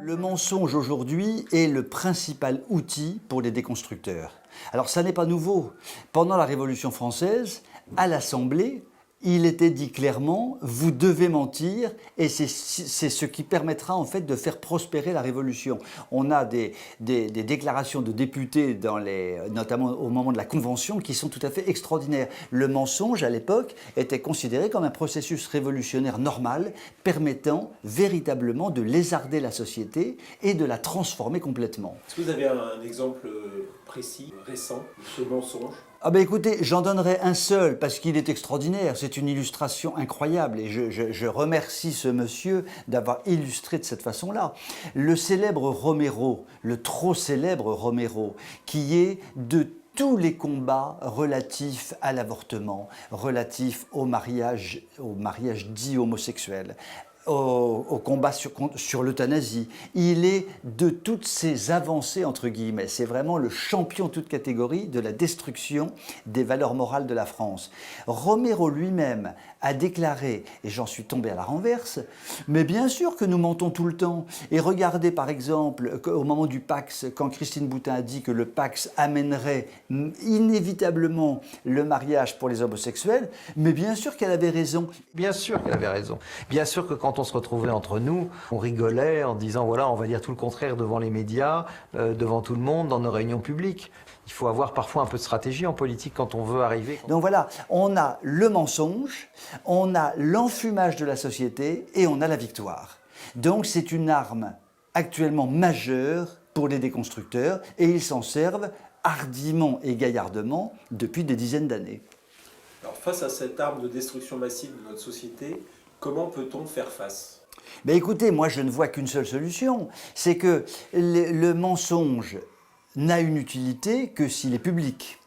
Le mensonge aujourd'hui est le principal outil pour les déconstructeurs. Alors ça n'est pas nouveau. Pendant la Révolution française, à l'Assemblée, il était dit clairement, vous devez mentir et c'est ce qui permettra en fait de faire prospérer la Révolution. On a des déclarations de députés, notamment au moment de la Convention, qui sont tout à fait extraordinaires. Le mensonge à l'époque était considéré comme un processus révolutionnaire normal permettant véritablement de lézarder la société et de la transformer complètement. Est-ce que vous avez un exemple précis, récent, de ce mensonge? Ah ben écoutez, j'en donnerai un seul parce qu'il est extraordinaire, c'est une illustration incroyable et je remercie ce monsieur d'avoir illustré de cette façon-là. Le célèbre Romero, le trop célèbre Romero, qui est de tous les combats relatifs à l'avortement, relatifs au mariage dit homosexuel, au combat sur l'euthanasie. Il est de toutes ces avancées, entre guillemets. C'est vraiment le champion toute catégorie de la destruction des valeurs morales de la France. Romero lui-même a déclaré, et j'en suis tombé à la renverse, mais bien sûr que nous mentons tout le temps. Et regardez par exemple, au moment du Pacs, quand Christine Boutin a dit que le Pacs amènerait inévitablement le mariage pour les homosexuels, mais bien sûr qu'elle avait raison. Bien sûr qu'elle avait raison. Bien sûr que quand on se retrouvait entre nous, on rigolait en disant voilà, on va dire tout le contraire devant les médias, devant tout le monde, dans nos réunions publiques. Il faut avoir parfois un peu de stratégie en politique quand on veut arriver. Donc voilà, on a le mensonge, on a l'enfumage de la société et on a la victoire. Donc c'est une arme actuellement majeure pour les déconstructeurs et ils s'en servent hardiment et gaillardement depuis des dizaines d'années. Alors face à cette arme de destruction massive de notre société, comment peut-on faire face? Mais écoutez, moi je ne vois qu'une seule solution, c'est que le mensonge n'a une utilité que s'il est public.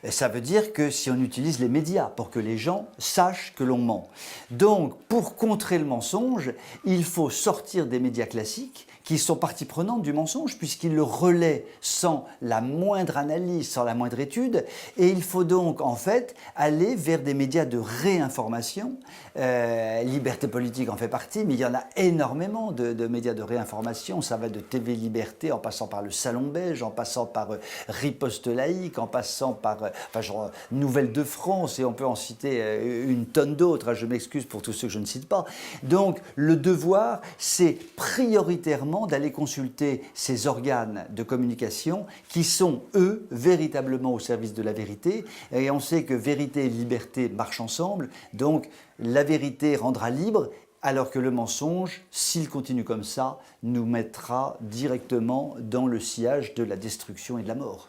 Ça veut dire que si on utilise les médias pour que les gens sachent que l'on ment. Donc, pour contrer le mensonge, il faut sortir des médias classiques qui sont partie prenante du mensonge puisqu'ils le relaient sans la moindre analyse, sans la moindre étude. Et il faut donc en fait aller vers des médias de réinformation. Liberté politique en fait partie, mais il y en a énormément de médias de réinformation. Ça va de TV Liberté en passant par le Salon Belge, en passant par Riposte Laïque, en passant par Nouvelles de France, et on peut en citer une tonne d'autres. Je m'excuse pour tous ceux que je ne cite pas. Donc le devoir, c'est prioritairement d'aller consulter ces organes de communication qui sont, eux, véritablement au service de la vérité. Et on sait que vérité et liberté marchent ensemble. Donc la vérité rendra libre, alors que le mensonge, s'il continue comme ça, nous mettra directement dans le sillage de la destruction et de la mort.